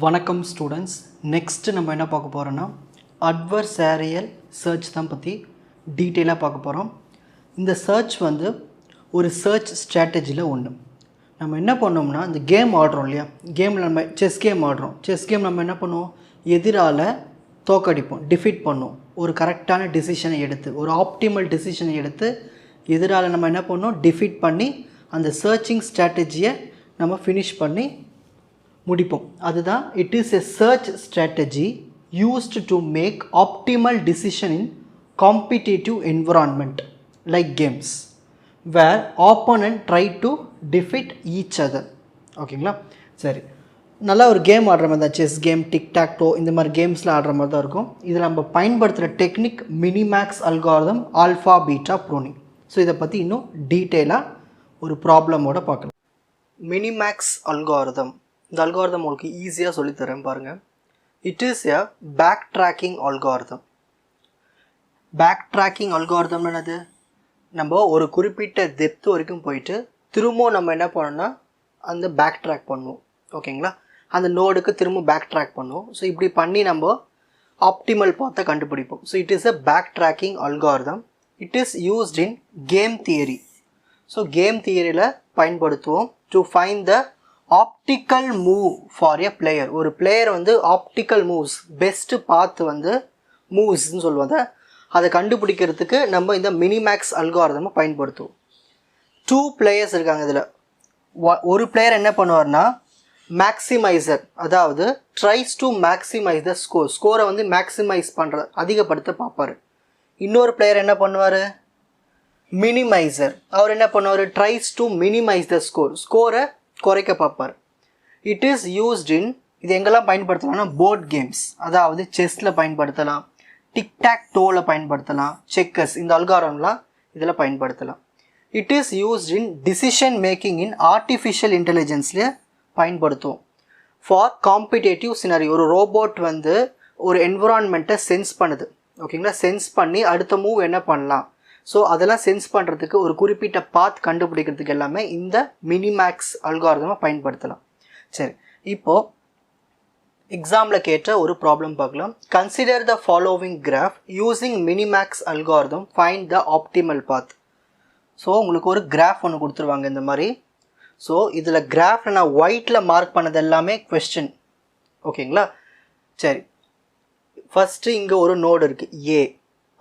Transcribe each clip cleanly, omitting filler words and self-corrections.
வணக்கம் students. Next நம்ம என்ன பார்க்க போகிறோன்னா அட்வர்சேரியல் சர்ச் தான் பற்றி டீட்டெயிலாக பார்க்க போகிறோம். இந்த சர்ச் வந்து ஒரு சர்ச் ஸ்ட்ராட்டஜியில் ஒன்று. நம்ம என்ன பண்ணோம்னா இந்த கேம் ஆடுறோம் இல்லையா, கேமில் நம்ம செஸ் கேம் ஆடுறோம். செஸ் கேம் நம்ம என்ன பண்ணுவோம், எதிரால் தோக்கடிப்போம், டிஃபீட் பண்ணுவோம். ஒரு கரெக்டான டிசிஷனை எடுத்து, ஒரு ஆப்டிமல் டிசிஷனை எடுத்து எதிரால் நம்ம என்ன பண்ணோம், டிஃபீட் பண்ணி அந்த சர்ச்சிங் ஸ்ட்ராட்டஜியை நம்ம ஃபினிஷ் பண்ணி முடிப்போம். அதுதான் it is a search strategy used to make optimal decision in competitive environment like games where opponent try to defeat each other. ஓகேங்களா, சரி. நல்லா ஒரு கேம் ஆடுற மாதிரி தான், செஸ் கேம், டிக்டாக்டோ, இந்த மாதிரி கேம்ஸில் ஆடுற மாதிரி தான் இருக்கும். இதில் நம்ம பயன்படுத்துகிற technique minimax algorithm, alpha beta pruning. So இதை பற்றி இன்னும் டீட்டெயிலாக ஒரு ப்ராப்ளமோட பார்க்கலாம். மினிமேக்ஸ் அல்காரிதம், இந்த அல்காரிதம் உங்களுக்கு ஈஸியாக சொல்லித்தரேன் பாருங்கள். It is a back tracking algorithm. Back tracking algorithm என்னது, நம்ம ஒரு குறிப்பிட்ட டெப்த் வரைக்கும் போயிட்டு திரும்பவும் நம்ம என்ன பண்ணோம்னா அந்த பேக் ட்ராக் பண்ணுவோம். ஓகேங்களா, அந்த நோடுக்கு திரும்ப பேக் ட்ராக் பண்ணுவோம். ஸோ இப்படி பண்ணி நம்ம ஆப்டிமல் பாத்தை கண்டுபிடிப்போம். So it is a back tracking algorithm. It is used in game theory. So game தியரியில் பயன்படுத்துவோம் to find the optical move for a player. ஒரு பிளேயர் வந்து ஆப்டிக்கல் மூவ்ஸ், பெஸ்ட்டு பாத்து வந்து மூவ்ஸ்ன்னு சொல்லுவாங்க, அதை கண்டுபிடிக்கிறதுக்கு நம்ம இந்த மினிமேக்ஸ் அல்காரிதமை பயன்படுத்துவோம். 2 பிளேயர்ஸ் இருக்காங்க. இதில் ஒரு பிளேயர் என்ன பண்ணுவார்னா மேக்ஸிமைசர், அதாவது ட்ரைஸ் டு மேக்ஸிமைஸ் த ஸ்கோரை வந்து மேக்ஸிமைஸ் பண்ணுற, அதிகப்படுத்த பார்ப்பார். இன்னொரு பிளேயர் என்ன பண்ணுவார், மினிமைசர், அவர் என்ன பண்ணுவார், ட்ரைஸ் டு மினிமைஸ் த ஸ்கோரை குறைக்க பார்ப்பார். இட் இஸ் யூஸ்ட் இன், இது எங்கெல்லாம் பயன்படுத்தலாம்னா போர்ட் கேம்ஸ், அதாவது செஸ்ஸில் பயன்படுத்தலாம், டிக்டாக்டோவில் பயன்படுத்தலாம், செக்கர்ஸ், இந்த அல்காரிதம்லாம் இதில் பயன்படுத்தலாம். It is used in decision making in artificial இன்டெலிஜென்ஸ்லேயே பயன்படுத்துவோம். ஃபார் காம்படிட்டிவ் சினாரி, ஒரு ரோபோட் வந்து ஒரு என்விரான்மெண்ட்டை சென்ஸ் பண்ணுது. ஓகேங்களா, சென்ஸ் பண்ணி அடுத்த மூவ் என்ன பண்ணலாம், ஸோ அதெல்லாம் சென்ஸ் பண்ணுறதுக்கு ஒரு குறிப்பிட்ட பாத் கண்டுபிடிக்கிறதுக்கு எல்லாமே இந்த மினிமேக்ஸ் அல்காரிதமை பயன்படுத்தலாம். சரி, இப்போது எக்ஸாமில் கேட்ட ஒரு ப்ராப்ளம் பார்க்கலாம். Consider the following graph using minimax algorithm, find the optimal path. So உங்களுக்கு ஒரு கிராஃப் ஒன்று கொடுத்துருவாங்க இந்த மாதிரி. ஸோ இதில் கிராஃபில் நான் ஒயிட்டில் மார்க் பண்ணது எல்லாமே கொஸ்டின். ஓகேங்களா, சரி. ஃபஸ்ட்டு இங்கே ஒரு நோடு இருக்குது ஏ,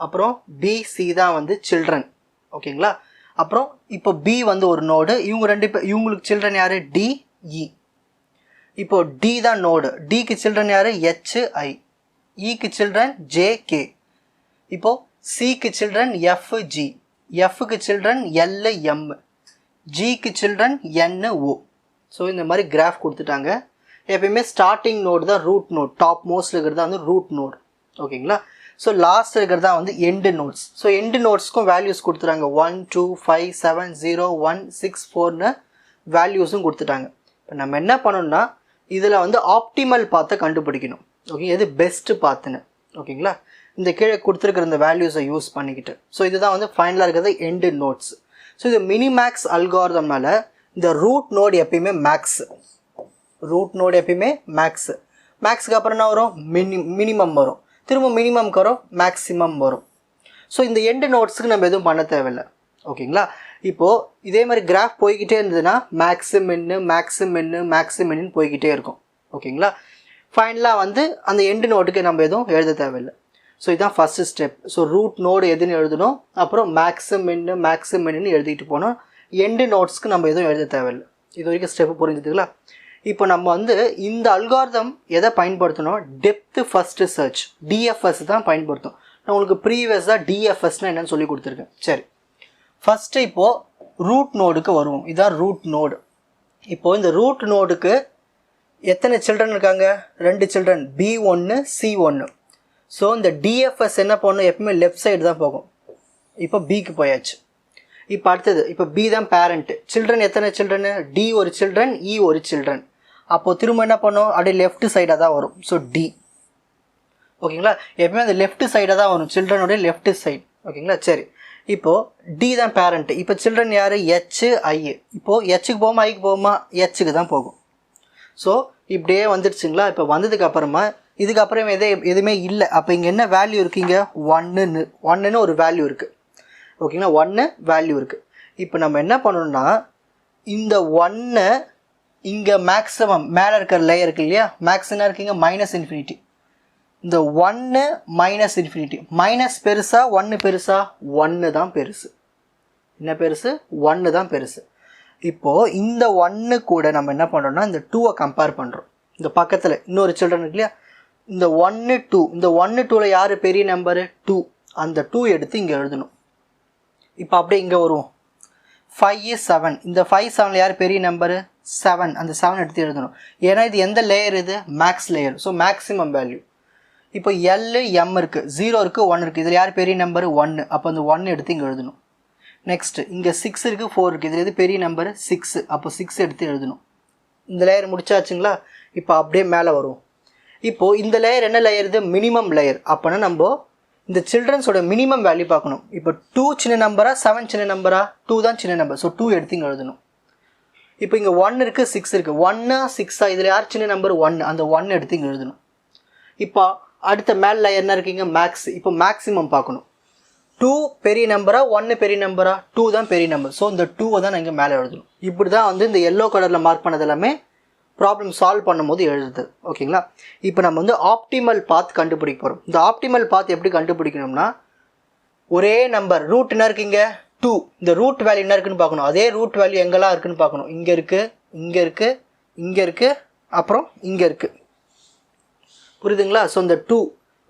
அப்புறம் பிசி தான் வந்து சில்ட்ரன். ஓகேங்களா, அப்புறம் இப்போ பி வந்து ஒரு நோடு, இவங்களுக்கு சில்ட்ரன் யார், டிஇ. இப்போ டி தான் நோடு, டிக்கு சில்ட்ரன் யார், ஹெச்ஐ, இக்கு சில்ட்ரன் ஜேகே. இப்போ சிக்கு சில்ட்ரன் எஃப்ஜி, எஃப்க்கு சில்ட்ரன் எல்எம், ஜிக்கு சில்ட்ரன் என்ஓ. ஸோ இந்த மாதிரி கிராஃப் கொடுத்துட்டாங்க. எப்பயுமே ஸ்டார்டிங் நோடு தான் ரூட் நோட், டாப் மோஸ்ட் இருக்கிறது தான் வந்து ரூட் நோடு. ஓகேங்களா, ஸோ லாஸ்ட் இருக்கிறது தான் வந்து எண்டு நோட்ஸ். ஸோ எண்டு நோட்ஸ்க்கும் வேல்யூஸ் கொடுத்துட்டாங்க, 1 2 5 7 0 1 6 4ன்னு வேல்யூஸும் கொடுத்துட்டாங்க. இப்போ நம்ம என்ன பண்ணணும்னா இதில் வந்து ஆப்டிமல் பாத்தை கண்டுபிடிக்கணும். ஓகே, எது பெஸ்ட்டு பாத்துன்னு. ஓகேங்களா, இந்த கீழே கொடுத்துருக்கிற இந்த வேல்யூஸை யூஸ் பண்ணிக்கிட்டு, ஸோ இதுதான் வந்து ஃபைனலாக இருக்கிறது எண்டு நோட்ஸ். ஸோ இது மினிமேக்ஸ் அல்காரிதம்னால இந்த ரூட் நோடு எப்பயுமே மேக்ஸ், ரூட் நோடு எப்பயுமே மேக்ஸு. மேக்ஸுக்கு அப்புறம் என்ன வரும், மினிமம் வரும், திரும்ப மினிமம்க்கு வரும், மேக்ஸிமம் வரும். ஸோ இந்த எண்டு நோட்ஸுக்கு நம்ம எதுவும் பண்ண தேவையில்லை. ஓகேங்களா, இப்போது இதே மாதிரி கிராஃப் போய்கிட்டே இருந்ததுன்னா மேக்ஸிமின்னு போய்கிட்டே இருக்கும். ஓகேங்களா, ஃபைனலாக வந்து அந்த எண்டு நோட்டுக்கு நம்ம எதுவும் எழுத தேவையில்லை. ஸோ இதுதான் first step. So root node எதுன்னு எழுதணும், அப்புறம் மேக்ஸிமின்னு எழுதிட்டு போனோம். எண்டு நோட்ஸ்க்கு நம்ம எதுவும் எழுத தேவையில்லை. இது வரைக்கும் ஸ்டெப்பு புரிஞ்சுதுங்களா? இப்போ நம்ம வந்து இந்த அல்காரிதம் எதை பயன்படுத்தணும், டெப்த்து ஃபஸ்ட்டு சர்ச், டிஎஃப்எஸ் தான் பயன்படுத்தும். நான் உங்களுக்கு ப்ரீவியஸாக டிஎஃப்எஸ்னால் என்னென்னு சொல்லி கொடுத்துருக்கேன். சரி, ஃபஸ்ட்டு இப்போது ரூட் நோடுக்கு வருவோம். இதுதான் ரூட் நோடு. இப்போது இந்த ரூட் நோடுக்கு எத்தனை சில்ட்ரன் இருக்காங்க, 2 சில்ட்ரன், B1 C1. ஸோ இந்த டிஎஃப்எஸ் என்ன பண்ணணும், எப்பவுமே லெஃப்ட் சைடு தான் போகும். இப்போ பிக்கு போயாச்சு. இப்போ அடுத்தது, இப்போ பி தான் பேரண்ட்டு. சில்ட்ரன் எத்தனை சில்ட்ரனு, டி ஒரு சில்ட்ரன், இ ஒரு சில்ட்ரன். அப்போது திரும்ப என்ன பண்ணும், அப்படியே லெஃப்ட் சைடாக தான் வரும். So d. ஓகேங்களா, எப்பவுமே அந்த லெஃப்ட் சைடாக தான் வரும், சில்ட்ரனுடைய லெஃப்ட் சைடு. ஓகேங்களா, சரி. இப்போது டி தான் பேரண்ட்டு. இப்போ சில்ட்ரன் யார், ஹெச் ஐ. இப்போது ஹெச்சுக்கு போகுமா ஐக்கு போகுமா, ஹெச்சுக்கு தான் போகும். ஸோ இப்படியே வந்துடுச்சுங்களா. இப்போ வந்ததுக்கு அப்புறமா இதுக்கப்புறம் எதுவுமே இல்லை. அப்போ இங்கே என்ன வேல்யூ இருக்குங்க, ஒன்றுன்னு ஒரு வேல்யூ இருக்குது. ஓகேங்களா, 1 வேல்யூ இருக்குது. இப்போ நம்ம என்ன பண்ணணும்னா இந்த 1 இங்கே மேக்ஸிமம் மேலே இருக்கிற லேயர் இருக்கு இல்லையா, மேக்ஸிமம் இருக்குங்க -∞. இந்த 1 -∞, மைனஸ் பெருசா 1 பெருசா, 1 தான் பெருசு. என்ன பெருசு, 1 தான் பெருசு. இப்போது இந்த 1 கூட நம்ம என்ன பண்ணுறோம்னா இந்த 2-ஐ கம்பேர் பண்ணுறோம். இந்த பக்கத்தில் இன்னொரு சில்ட்ரன் இருக்கு இல்லையா, இந்த 1 2, இந்த 1 2ல் யார் பெரிய நம்பரு, 2. அந்த 2 எடுத்து இங்கே எழுதணும். இப்போ அப்படியே இங்கே வருவோம். 5 7, இந்த 5 7ல் யார் பெரிய நம்பரு, 7. அந்த 7 எடுத்து எழுதணும். ஏன்னா இது எந்த லேயர், இது max layer. So maximum value. இப்போ L M இருக்குது, 0 இருக்குது, 1 இருக்குது. இதில் யார் பெரிய நம்பரு, 1. அப்போ அந்த 1 எடுத்து இங்கே எழுதணும். நெக்ஸ்ட்டு இங்கே 6 இருக்குது, 4 இருக்குது. இதில் எது பெரிய நம்பரு, 6. அப்போ 6 எடுத்து எழுதணும். இந்த லேயர் முடிச்சாச்சுங்களா. இப்போ அப்படியே மேலே வருவோம். இப்போது இந்த லேயர் என்ன லேயர், இது மினிமம் லேயர். அப்போனா நம்ம இந்த சில்ட்ரன்ஸோட மினிமம் வேல்யூ பார்க்கணும். இப்போ 2 சின்ன நம்பரா, 7 சின்ன நம்பரா, 2 தான் சின்ன நம்பர். ஸோ 2 எடுத்து இங்கே எழுதணும். இப்போ இங்கே 1 இருக்குது, 6 இருக்குது. 1 6 இதில் யார் சின்ன நம்பர், 1. அந்த 1 எடுத்து இங்கே எழுதணும். இப்போ அடுத்த மேல் லேயர் என்ன இருக்குங்க, மேக்ஸ். இப்போ மேக்ஸிமம் பார்க்கணும். 2 பெரிய நம்பரா, 1 பெரிய நம்பரா, 2 தான் பெரிய நம்பர். ஸோ இந்த 2-ஐ தான் நான் இங்கே மேலே எழுதணும். இப்படி தான் வந்து இந்த எல்லோ கலரில் மார்க் பண்ணது எல்லாமே ப்ராப்ளம் சால்வ் பண்ணும்போது எழுதுது. ஓகேங்களா. இப்போ நம்ம வந்து ஆப்டிமல் பாத் கண்டுபிடிக்க போகிறோம். இந்த ஆப்டிமல் பாத் எப்படி கண்டுபிடிக்கணும்னா, ஒரே நம்பர் ரூட் என்ன இருக்குங்க, 2. இந்த ரூட் வேல்யூ என்ன இருக்குன்னு பார்க்கணும். அதே ரூட் வேல்யூ எங்கெல்லாம் இருக்குன்னு பார்க்கணும். இங்கே இருக்குது, இங்கே இருக்குது, இங்கே இருக்குது, அப்புறம் இங்கே இருக்குது. புரியுதுங்களா. ஸோ இந்த 2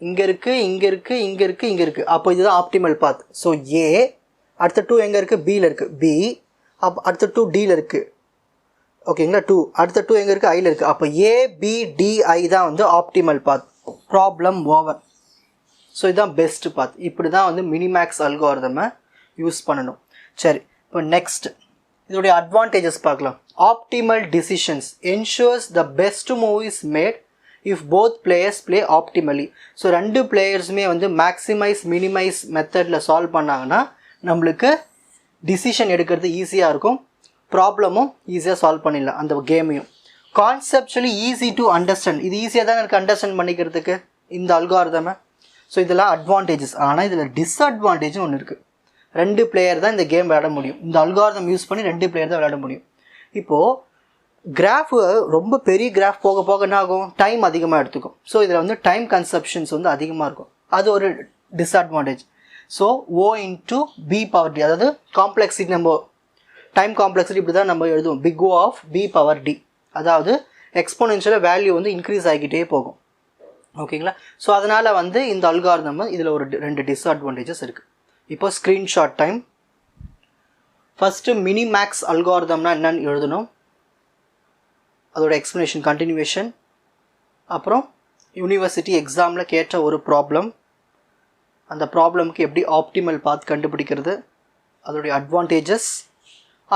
இங்கே இருக்குது, இங்கே இருக்குது, இங்கே இருக்குது, இங்கே இருக்குது. அப்போ இதுதான் ஆப்டிமல் பாத். ஸோ ஏ, அடுத்த 2 எங்கே இருக்குது, பியில் இருக்குது, பி. அடுத்த 2 டியில் இருக்குது. ஓகேங்களா. 2 அடுத்த 2 எங்கே இருக்குது, ஐயில் இருக்குது. அப்போ ABDI தான் வந்து optimal path. Problem over. So இதுதான் பெஸ்ட் பாத். இப்படி தான் வந்து மினிமேக்ஸ் அல்காரிதமை யூஸ் பண்ணணும். சரி, இப்போ நெக்ஸ்ட் இதோடைய அட்வான்டேஜஸ் பார்க்கலாம். Optimal decisions ensures the best move is made if both players play optimally. So 2 பிளேயர்ஸுமே வந்து மேக்ஸிமைஸ் மினிமைஸ் மெத்தடில் சால்வ் பண்ணாங்கன்னா நம்மளுக்கு டிசிஷன் எடுக்கிறது ஈஸியாக இருக்கும். ப்ராப்ளமும் ஈஸியாக சால்வ் பண்ணிடலாம் அந்த கேமையும். கான்செப்சுவலி ஈஸி டு அண்டர்ஸ்டாண்ட். இது ஈஸியாக தான் எனக்கு அண்டர்ஸ்டாண்ட் பண்ணிக்கிறதுக்கு இந்த அல்காரிதமை. ஸோ இதெல்லாம் அட்வான்டேஜஸ். ஆனால் இதில் டிஸ்அட்வான்டேஜும் ஒன்று இருக்குது. 2 பிளேயர் தான் இந்த கேம் விளையாட முடியும். இந்த அல்காரிதம் யூஸ் பண்ணி 2 பிளேயர் தான் விளையாட முடியும். இப்போது கிராஃபு ரொம்ப பெரிய கிராஃப் போக போக என்ன ஆகும், டைம் அதிகமாக எடுத்துக்கும். ஸோ இதில் வந்து டைம் கன்சப்ஷன்ஸ் வந்து அதிகமாக இருக்கும். அது ஒரு டிஸ்அட்வான்டேஜ். ஸோ O×B⁻D, அதாவது காம்ப்ளெக்ஸிட்டி, நம்ம டைம் காம்ப்ளெக்ஸிட்டி இப்படி தான் நம்ம எழுதுவோம், big O of B⁻D. அதாவது எக்ஸ்போனென்ஷியலாக வேல்யூ வந்து இன்க்ரீஸ் ஆகிக்கிட்டே போகும். ஓகேங்களா. ஸோ அதனால் வந்து இந்த அல்காரிதம் இதில் ஒரு 2 டிஸ்அட்வான்டேஜஸ் இருக்குது. இப்போ ஸ்க்ரீன்ஷாட் டைம். ஃபஸ்ட்டு மினிமேக்ஸ் அல்காரிதம்னா என்னன்னு எழுதணும், அதோட எக்ஸ்ப்ளனேஷன் கண்டினியூவேஷன், அப்புறம் யூனிவர்சிட்டி எக்ஸாமில் கேட்ட ஒரு ப்ராப்ளம், அந்த ப்ராப்ளமுக்கு எப்படி ஆப்டிமல் பாத் கண்டுபிடிக்கிறது, அதோடைய அட்வான்டேஜஸ்,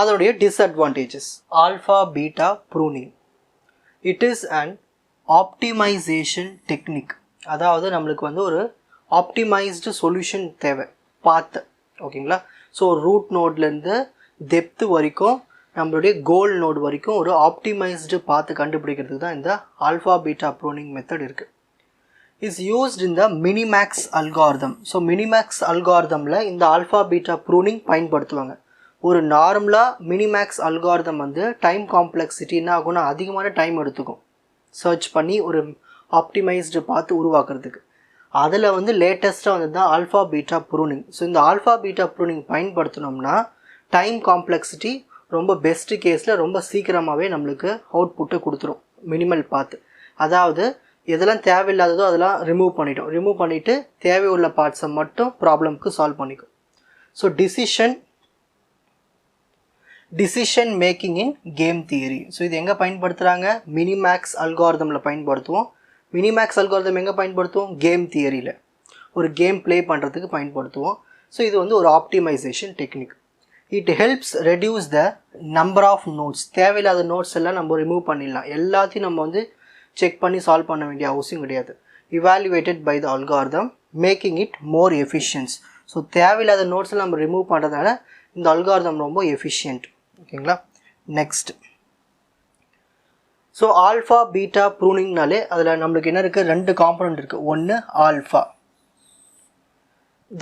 அதோடைய disadvantages. Alpha beta pruning. It is and optimization technique. அதாவது நம்மளுக்கு வந்து ஒரு ஆப்டிமைஸ்டு சொல்யூஷன் தேவை, பாத்து. ஓகேங்களா. ஸோ ரூட் நோட்லேருந்து டெப்த்து வரைக்கும் நம்மளுடைய கோல் நோடு வரைக்கும் ஒரு ஆப்டிமைஸ்டு பாத்து கண்டுபிடிக்கிறதுக்கு தான் இந்த ஆல்ஃபா பீட்டா ப்ரூனிங் மெத்தட் இருக்குது. Is used in the minimax algorithm. So minimax அல்காரிதமில் இந்த ஆல்ஃபா பீட்டா ப்ரூனிங் பயன்படுத்துவாங்க. ஒரு நார்மலாக மினிமேக்ஸ் அல்காரிதம் வந்து டைம் காம்ப்ளெக்சிட்டி என்ன ஆகும்னா அதிகமான டைம் எடுத்துக்கும் சர்ச் பண்ணி ஒரு ஆப்டிமைஸ்டு பார்த்து உருவாக்குறதுக்கு. அதில் வந்து லேட்டஸ்ட்டாக வந்து தான் ஆல்ஃபா பீட்டா ப்ரூனிங். ஸோ இந்த ஆல்ஃபா பீட்டா ப்ரூனிங் பயன்படுத்தினோம்னா டைம் காம்ப்ளெக்சிட்டி ரொம்ப பெஸ்ட்டு கேஸில் ரொம்ப சீக்கிரமாகவே நம்மளுக்கு அவுட்புட்டை கொடுத்துரும் மினிமல் பார்த்து. அதாவது எதெல்லாம் தேவையில்லாததோ அதெல்லாம் ரிமூவ் பண்ணிவிட்டு தேவையுள்ள பார்ட்ஸை மட்டும் ப்ராப்ளம்க்கு சால்வ் பண்ணிக்கும். ஸோ டிசிஷன் மேக்கிங் இன் கேம் தியரி. ஸோ இது எங்கே பயன்படுத்துகிறாங்க, மினிமேக்ஸ் அல்காரிதமில் பயன்படுத்துவோம். மினிமேக்ஸ் அல்காரிதம் எங்கே பயன்படுத்துவோம், கேம் தியரியில் ஒரு கேம் ப்ளே பண்ணுறதுக்கு பயன்படுத்துவோம். ஸோ இது வந்து ஒரு optimization technique. It helps reduce the number of nodes. தேவையில்லாத நோட்ஸ் எல்லாம் நம்ம ரிமூவ் பண்ணிடலாம். எல்லாத்தையும் நம்ம வந்து செக் பண்ணி சால்வ் பண்ண வேண்டிய அவசியம் கிடையாது. Evaluated by the algorithm making it more efficiency. So தேவையில்லாத நோட்ஸில் நம்ம ரிமூவ் பண்ணுறதுனால இந்த அல்காரிதம் ரொம்ப எஃபிஷியன்ட். ஓகேங்களா. நெக்ஸ்ட் ஸோ ஆல்ஃபா பீட்டா ப்ரூனிங்னாலே அதில் நம்மளுக்கு என்ன இருக்குது, ரெண்டு காம்பனண்ட் இருக்குது. ஒன்று alpha,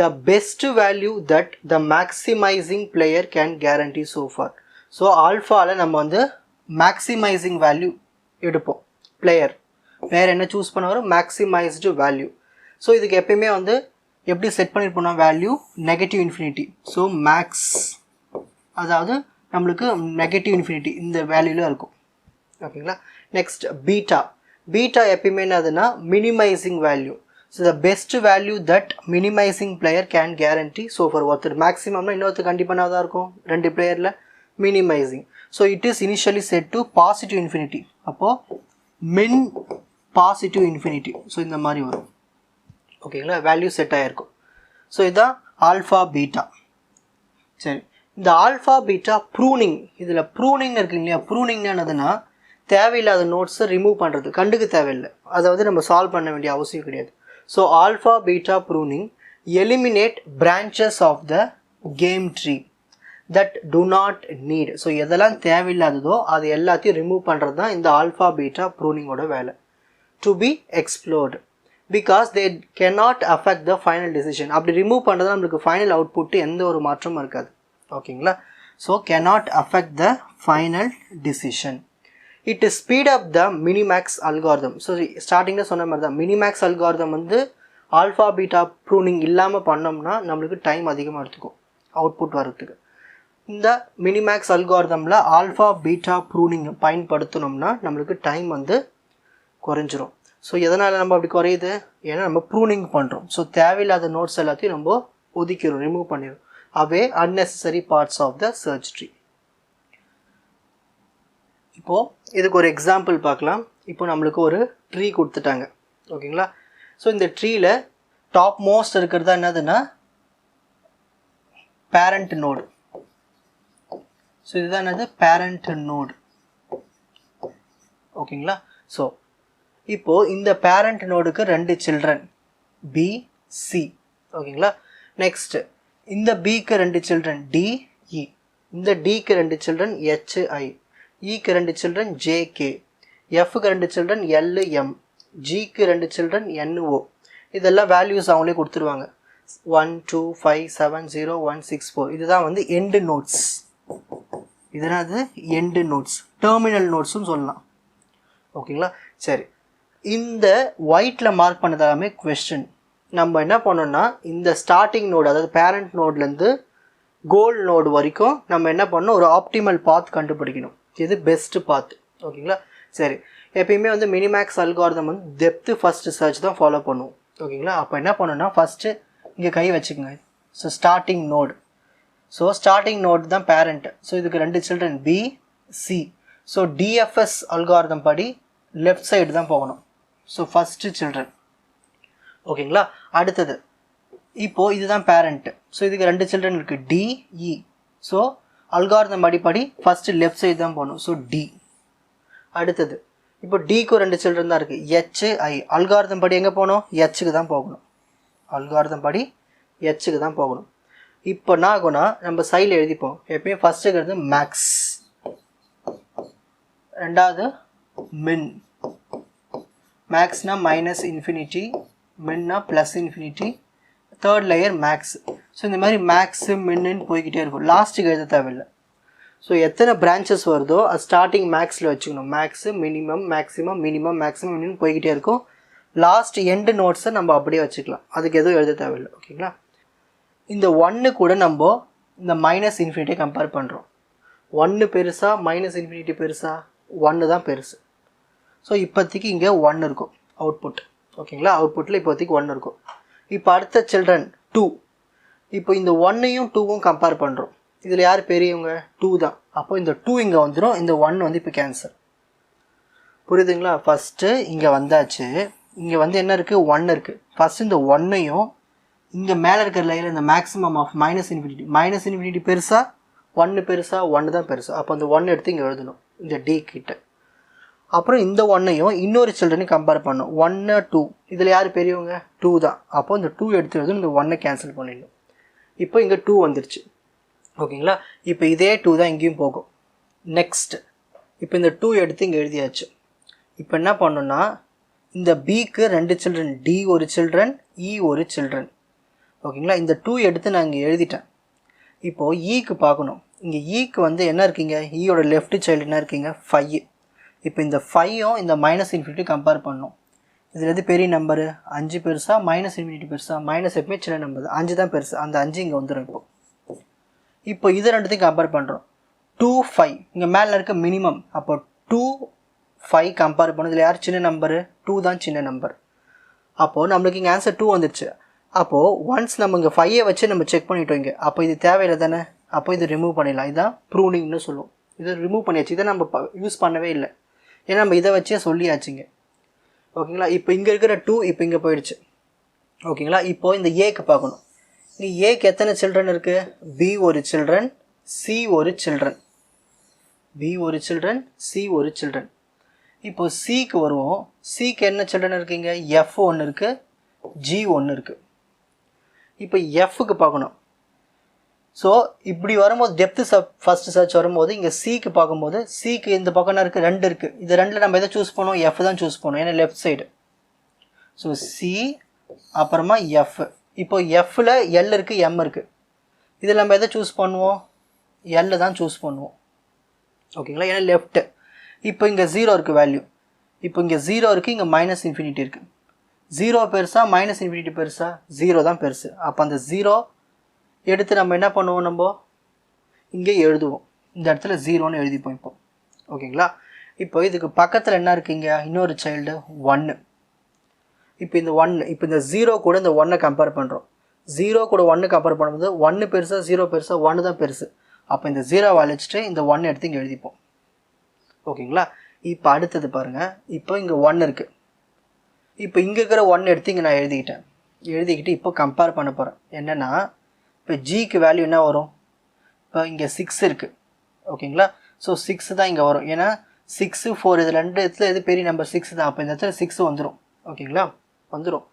the best value that the maximizing player can guarantee so far. So ஆல்ஃபாவில் நம்ம வந்து மேக்ஸிமைசிங் வேல்யூ எடுப்போம். பிளேயர் என்ன சூஸ் பண்ணுவார், மேக்ஸிமைஸ்டு வேல்யூ. ஸோ இதுக்கு எப்பயுமே வந்து எப்படி செட் பண்ணியிருப்போம்னா value negative infinity. So max அதாவது நம்மளுக்கு நெகட்டிவ் இன்ஃபினிட்டி இந்த வேல்யூவில் இருக்கும். ஓகேங்களா. நெக்ஸ்ட் பீட்டா எப்பயுமே என்னதுன்னா minimising value. So the best value that minimising player can guarantee. So for ஒருத்தர் மேக்ஸிமம்னா இன்னொருத்தர் கண்டிப்பாக தான் இருக்கும், ரெண்டு பிளேயரில் minimising. So it is initially set to positive infinity. அப்போது மின் பாசிட்டிவ் இன்ஃபினிட்டி. ஸோ இந்த மாதிரி வரும். ஓகேங்களா, வேல்யூ செட் ஆகிருக்கும். ஸோ இதுதான் ஆல்ஃபா பீட்டா. சரி, இந்த ஆல்ஃபா பீட்டா ப்ரூனிங், இதில் ப்ரூனிங் இருக்கு இல்லையா, ப்ரூனிங்னா என்னதுன்னா தேவையில்லாத நோட்ஸை ரிமூவ் பண்ணுறது, கண்டுக்கு தேவையில்லை, அதை வந்து நம்ம சால்வ் பண்ண வேண்டிய அவசியம் கிடையாது. So alpha beta pruning eliminate branches of the game tree that do not need. So எதெல்லாம் தேவையில்லாததோ அது எல்லாத்தையும் ரிமூவ் பண்ணுறது தான் இந்த ஆல்ஃபா பீட்டா ப்ரூனிங்கோட வேலை. To be explored because they cannot affect the final decision. அப்படி ரிமூவ் பண்ணுறது நம்மளுக்கு ஃபைனல் அவுட்புட்டு எந்த ஒரு மாற்றமும் இருக்காது. ஓகேங்களா. So cannot affect the final decision. It speed up the minimax algorithm. So ஸ்டார்டிங்கில் சொன்ன மாதிரி தான் மினிமேக்ஸ் அல்காரிதம் வந்து ஆல்ஃபா பீட்டா ப்ரூனிங் இல்லாமல் பண்ணோம்னா நம்மளுக்கு டைம் அதிகமாக எடுத்துக்கும் அவுட்புட் வர்றதுக்கு. இந்த மினிமேக்ஸ் அல்காரிதமில் ஆல்ஃபா பீட்டா ப்ரூனிங் பயன்படுத்தினோம்னா நம்மளுக்கு டைம் வந்து குறைஞ்சிரும். ஸோ எதனால் நம்ம அப்படி குறையுது, ஏன்னா நம்ம ப்ரூனிங் பண்ணுறோம். ஸோ தேவையில்லாத நோட்ஸ் எல்லாத்தையும் நம்ம ஒதுக்கிறோம், ரிமூவ் பண்ணிடும். அவே unnecessary parts of the search tree. இப்போது இதுக்கு ஒரு எக்ஸாம்பிள் பார்க்கலாம். இப்போ நம்மளுக்கு ஒரு ட்ரீ கொடுத்துட்டாங்க. ஓகேங்களா. ஸோ இந்த ட்ரீயில் டாப் மோஸ்ட் இருக்கிறதா என்னதுன்னா பேரண்ட் நோடு. ஸோ இதுதான் என்னது பேரண்ட் நோடு. ஓகேங்களா. ஸோ இப்போது இந்த பேரண்ட் நோடுக்கு ரெண்டு சில்ட்ரன் பி சி. ஓகேங்களா. நெக்ஸ்ட் இந்த பிக்கு ரெண்டு சில்ட்ரன் டி இ, இந்த டிக்கு ரெண்டு சில்ட்ரன் ஹெச் ஐ, இக்கு ரெண்டு சில்ட்ரன் ஜே கே, எஃப்க்கு ரெண்டு சில்ட்ரன் எல் எம், ஜிக்கு ரெண்டு சில்ட்ரன் என்ஓ. இதெல்லாம் வேல்யூஸ் அவங்களே கொடுத்துருவாங்க. 1 2 5 7 0 1 6 4. இதுதான் வந்து எண்டு நோட்ஸ். இதனாவது எண்டு நோட்ஸ், டெர்மினல் நோட்ஸும் சொல்லலாம். ஓகேங்களா. சரி, இந்த ஒயிட்டில் மார்க் பண்ணதாலுமே கொஸ்டின். நம்ம என்ன பண்ணோம்னா இந்த ஸ்டார்டிங் நோடு அதாவது பேரண்ட் நோட்லேருந்து கோல் நோடு வரைக்கும் நம்ம என்ன பண்ணணும், ஒரு ஆப்டிமல் பாத் கண்டுபிடிக்கணும். இது பெஸ்ட்டு பாத். ஓகேங்களா. சரி, எப்பயுமே வந்து மினிமேக்ஸ் அல்காரிதம் வந்து டெப்த்து ஃபஸ்ட்டு சர்ச் தான் ஃபாலோ பண்ணுவோம். ஓகேங்களா. அப்போ என்ன பண்ணணும்னா ஃபஸ்ட்டு இங்கே கை வச்சுக்கோங்க. So starting node, so starting node தான் பேரண்ட். ஸோ இதுக்கு ரெண்டு children B C. So DFS algorithm படி லெஃப்ட் சைடு தான் போகணும். So first children. ஓகேங்களா. அடுத்தது இப்போது இதுதான் பேரண்ட்டு. ஸோ இதுக்கு ரெண்டு சில்ட்ரன் இருக்குது டிஇ. ஸோ அல்காரிதம் அடிப்படி ஃபஸ்ட்டு லெஃப்ட் சைடு தான் போகணும். So D. அடுத்தது இப்போ டிக்கு ரெண்டு சில்ட்ரன் தான் இருக்குது ஹெச்ஐ. அல்காரிதம் படி எங்கே போகணும், ஹெச்சுக்கு தான் போகணும். அல்காரிதம் படி ஹெச்சுக்கு தான் போகணும். இப்போ என்ன ஆகும்னா நம்ம சைடில் எழுதிப்போம். எப்பயுமே ஃபஸ்ட்டுங்கிறது மேக்ஸ், ரெண்டாவது மின். மேக்ஸ்னா மைனஸ் இன்ஃபினிட்டி, மின்னா plus infinity, third layer max. So இந்த மாதிரி மேக்ஸு மின்னு போய்கிட்டே இருக்கும். லாஸ்ட்டுக்கு எழுத தேவையில்லை. ஸோ எத்தனை பிரான்ச்சஸ் வருதோ அது ஸ்டார்டிங் மேக்ஸில் வச்சுக்கணும். Maths minimum maximum minimum maximum minimum போய்கிட்டே இருக்கும். லாஸ்ட் எண்டு நோட்ஸை நம்ம அப்படியே வச்சுக்கலாம், அதுக்கு எதுவும் எழுத தேவையில்லை. ஓகேங்களா. இந்த ஒன்று கூட நம்ம இந்த மைனஸ் இன்ஃபினிட்டியை கம்பேர் பண்ணுறோம். ஒன்று பெருசா மைனஸ் இன்ஃபினிட்டி பெருசா, ஒன்று தான் பெருசு. ஸோ இப்போதைக்கு இங்கே 1 இருக்கும் அவுட்புட். ஓகேங்களா. அவுட்புட்டில் இப்போதைக்கு 1 இருக்கும். இப்போ அடுத்த சில்ட்ரன் 2. இப்போ இந்த 1ஐயும் 2வும் கம்பேர் பண்ணுறோம். இதில் யார் பெரியவங்க, 2 தான். அப்போ இந்த 2 இங்கே வந்துடும், இந்த 1 வந்து இப்போ கேன்சல். புரியுதுங்களா. ஃபஸ்ட்டு இங்கே வந்தாச்சு, இங்கே வந்து என்ன இருக்குது, 1 இருக்குது. ஃபஸ்ட்டு இந்த 1ஐயும் இங்கே மேலே இருக்கிற லைனில் இந்த மேக்ஸிமம் ஆஃப் மைனஸ் இன்ஃபினிட்டி பெருசா 1 பெருசா, 1 தான் பெருசா. அப்போ அந்த 1 எடுத்து இங்கே எழுதணும் இந்த டி கிட்ட. அப்புறம் இந்த 1ஐயும் இன்னொரு சில்ட்ரனையும் கம்பேர் பண்ணணும். 1 2, இதில் யார் பெரியவங்க, 2 தான். அப்போ இந்த 2 எடுத்து எழுதணும், இந்த 1ஐ கேன்சல் பண்ணிடணும். இப்போ இங்கே 2 வந்துடுச்சு. ஓகேங்களா. இப்போ இதே 2 தான் இங்கேயும் போகும். நெக்ஸ்ட் இப்போ இந்த 2 எடுத்து இங்கே எழுதியாச்சு. இப்போ என்ன பண்ணணும்னா இந்த பிக்கு 2 சில்ட்ரன், டி ஒரு சில்ட்ரன், இ ஒரு சில்ட்ரன். ஓகேங்களா, இந்த 2 எடுத்து நான் இங்கே எழுதிட்டேன். இப்போது ஈக்கு பார்க்கணும். இங்கே ஈக்கு வந்து என்ன இருக்குங்க, ஈயோட லெஃப்ட் சைல்டு என்ன இருக்குங்க 5. இப்போ இந்த 5ம் இந்த -∞ கம்பேர் பண்ணணும். இதில் எது பெரிய நம்பரு, 5 பெருசா -∞ பெருசா? மைனஸ் எப்பவுமே சின்ன நம்பர், 5 தான் பெருசு. அந்த 5 இங்கே வந்துடும். இப்போ இது ரெண்டுத்தையும் கம்பேர் பண்ணுறோம். 2 5 இங்கே மேலே இருக்க மினிமம். அப்போ 2 5 கம்பேர் பண்ணதில் யார் சின்ன நம்பரு? 2 தான் சின்ன நம்பர். அப்போது நம்மளுக்கு இங்கே ஆன்சர் 2 வந்துடுச்சு. அப்போது ஒன்ஸ் நம்ம இங்கே 5ஐ வச்சு நம்ம செக் பண்ணிட்டோம் இங்கே. அப்போ இது தேவையில்லை தானே, அப்போ இது ரிமூவ் பண்ணிடலாம். இதுதான் ப்ரூனிங்னு சொல்லுவோம். இதை ரிமூவ் பண்ணியாச்சு. இதை நம்ம யூஸ் பண்ணவே இல்லை, ஏன்னா நம்ம இதை வச்சே சொல்லியாச்சுங்க. ஓகேங்களா, இப்போ இங்கே இருக்கிற 2 இப்போ இங்கே போயிடுச்சு. ஓகேங்களா, இப்போது இந்த ஏக்கு பார்க்கணும். நீ ஏக்கு எத்தனை சில்ட்ரன் இருக்குது? பி ஒரு சில்ட்ரன், சி ஒரு சில்ட்ரன். பி ஒரு சில்ட்ரன், சி ஒரு சில்ட்ரன். இப்போ சிக்கு வருவோம். சிக்கு என்ன சில்ட்ரன் இருக்குங்க? எஃப் ஒன்று இருக்குது, ஜி ஒன்று இருக்குது. இப்போ எஃப்க்கு பார்க்கணும். ஸோ இப்படி வரும்போது டெப்த்து ஃபஸ்ட்டு சர்ச் வரும்போது இங்கே சிக்கு பார்க்கும்போது சிக்கு இந்த பக்கம் இருக்குது, 2 இருக்குது. இது 2ல் நம்ம எதை சூஸ் பண்ணுவோம்? எஃப் தான் சூஸ் பண்ணுவோம், ஏன்னா லெஃப்ட் சைடு. ஸோ சி அப்புறமா எஃப். இப்போ எஃப்பில் எல் இருக்குது, எம் இருக்குது. இதில் நம்ம எதை சூஸ் பண்ணுவோம்? எல் தான் சூஸ் பண்ணுவோம். ஓகேங்களா, ஏன்னா லெஃப்ட்டு. இப்போ இங்கே 0 இருக்குது வேல்யூ. இப்போ இங்கே 0 இருக்குது, இங்கே -∞ இருக்குது. 0 பெருசா -∞ பெருசா? 0 தான் பெருசு. அப்போ அந்த 0 எடுத்து நம்ம என்ன பண்ணுவோம்? நம்ம இங்கே எழுதுவோம். இந்த இடத்துல 0ன்னு எழுதிப்போம் இப்போ. ஓகேங்களா, இப்போ இதுக்கு பக்கத்தில் என்ன இருக்குங்க? இன்னொரு சைல்டு 1. இப்போ இந்த 1, இப்போ இந்த 0 கூட இந்த 1ஐ கம்பேர் பண்ணுறோம். 0 கூட 1 கம்பேர் பண்ணும்போது 1 பெருசா 0 பெருசா? 1 தான் பெருசு. அப்போ இந்த 0 அழிச்சிட்டு இந்த 1 எடுத்து இங்கே எழுதிப்போம். ஓகேங்களா, இப்போ அடுத்தது பாருங்கள். இப்போ இங்கே 1 இருக்குது. இப்போ இங்கே இருக்கிற 1 எடுத்து இங்கே நான் எழுதிக்கிட்டு இப்போ கம்பேர் பண்ண போகிறேன். என்னென்னா இப்போ ஜிக்கு வேல்யூ என்ன வரும்? இப்போ இங்கே 6 இருக்குது. ஓகேங்களா, ஸோ 6 தான் இங்கே வரும். ஏன்னா 6 4 இது 2 இடத்துல எது பெரிய நம்பர்? 6 தான். அப்போ இந்த இடத்துல 6 வந்துடும். ஓகேங்களா, வந்துடும்.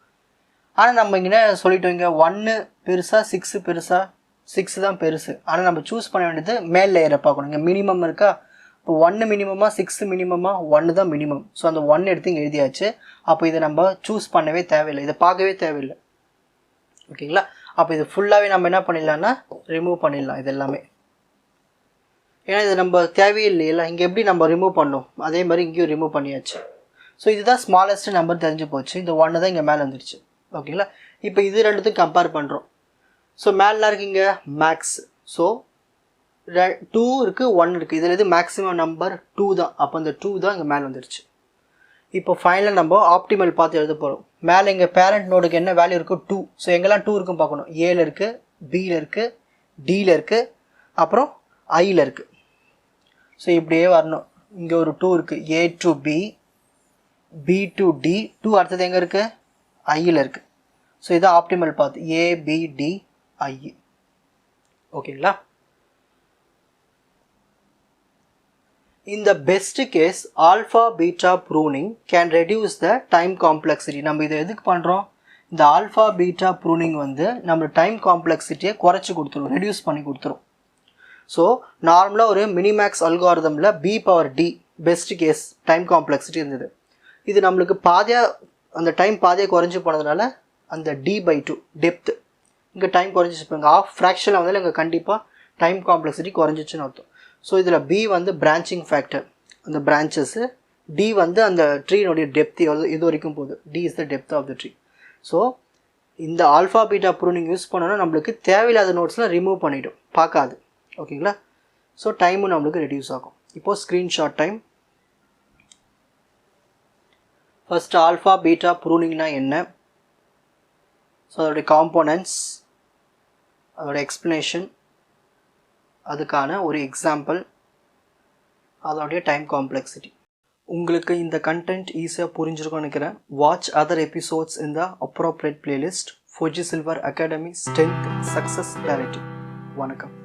ஆனால் நம்ம இங்கே என்ன சொல்லிட்டோம்? இங்கே 1 பெருசா 6 பெருசா? 6 தான் பெருசு. ஆனால் நம்ம சூஸ் பண்ண வேண்டியது மேல் லேயரை பார்க்கணும். இங்கே மினிமம் இருக்கா? இப்போ 1 மினிமமா 6 மினிமமா? 1 தான் மினிமம். ஸோ அந்த 1 எடுத்து இங்கே எழுதியாச்சு. அப்போ இதை நம்ம சூஸ் பண்ணவே தேவையில்லை, இதை பார்க்கவே தேவையில்லை. ஓகேங்களா, அப்போ இது ஃபுல்லாகவே நம்ம என்ன பண்ணிடலாம்னா ரிமூவ் பண்ணிடலாம் இது எல்லாமே. ஏன்னா இது நம்ம தேவையில்லையில. இங்கே எப்படி நம்ம ரிமூவ் பண்ணோம் அதே மாதிரி இங்கேயும் ரிமூவ் பண்ணியாச்சு. ஸோ இதுதான் ஸ்மாலஸ்ட் நம்பர் தெரிஞ்சு போச்சு. இந்த 1 தான் இங்கே மேலே வந்துடுச்சு. ஓகேங்களா, இப்போ இது ரெண்டுத்தையும் கம்பேர் பண்ணுறோம். ஸோ மேலாம் இருக்குங்க மேக்ஸ். ஸோ 2 இருக்குது, 1 இருக்குது. இதில் எது மேக்ஸிமம் நம்பர்? 2 தான். அப்போ அந்த 2 தான் இங்கே மேலே வந்துடுச்சு. இப்போ ஃபைனலாக நம்ம ஆப்டிமல் பார்த்து எழுத போகிறோம். மேலே இங்கே பேரண்ட் நோடுக்கு என்ன வேல்யூ இருக்குது? 2. ஸோ எங்கெல்லாம் 2 இருக்குன்னு பார்க்கணும். ஏல இருக்குது, பியில் இருக்குது, டியில் இருக்குது, அப்புறம் ஐயில் இருக்குது. ஸோ இப்படியே வரணும். இங்கே ஒரு 2 இருக்குது. A to B, B to D. 2 அடுத்தது எங்கே இருக்குது? ஐயில் இருக்குது. ஸோ இதான் ஆப்டிமல் பார்த்து ஏ பி டி ஐ. ஓகேங்களா, in the best case alpha beta pruning can reduce the time complexity. நம்ம இதை எதுக்கு பண்ணுறோம்? இந்த ஆல்ஃபா பீட்டா ப்ரூனிங் வந்து நம்ம டைம் காம்ப்ளெக்சிட்டியை குறைச்சி கொடுத்துரும், ரெடியூஸ் பண்ணி கொடுத்துரும். ஸோ நார்மலாக ஒரு மினிமேக்ஸ் அல்காரிதமில் B power D best case time complexity இருந்தது. இது நம்மளுக்கு பாதியாக அந்த டைம் பாதியாக குறைஞ்சி போனதுனால அந்த d/2 டெப்த்து இங்கே டைம் குறைஞ்சிச்சு. இப்போ இங்கே ஆஃப் ஃப்ராக்ஷனில் வந்தாலும் இங்கே கண்டிப்பாக டைம் காம்ப்ளெக்சிட்டி குறைஞ்சிச்சுன்னு அர்த்தம். ஸோ இதில் பி வந்து பிரான்ச்சிங் ஃபேக்டர், அந்த பிரான்ச்சஸ்ஸு. டி வந்து அந்த ட்ரீனுடைய டெப்த் இது வரைக்கும் போகுது. D is the depth of the tree. So இந்த ஆல்ஃபா பீட்டா ப்ரூனிங் யூஸ் பண்ணோன்னா நம்மளுக்கு தேவையில்லாத நோட்ஸ்லாம் ரிமூவ் பண்ணிவிடும், பார்க்காது. ஓகேங்களா, ஸோ டைமும் நம்மளுக்கு ரெடியூஸ் ஆகும். இப்போது screenshot time. First alpha beta ப்ரூனிங்னா என்ன, ஸோ அதோடைய காம்போனன்ட்ஸ், அதோடைய எக்ஸ்ப்ளனேஷன், அதுக்கான ஒரு எக்ஸாம்பிள், அதோடைய டைம் காம்ப்ளெக்சிட்டி. உங்களுக்கு இந்த கண்டென்ட் ஈஸியாக புரிஞ்சிருக்கும்னு நினைக்கிறேன். வாட்ச் அதர் எபிசோட்ஸ் இன் த appropriate playlist. Fauji silver academy strength success clarity. வணக்கம்.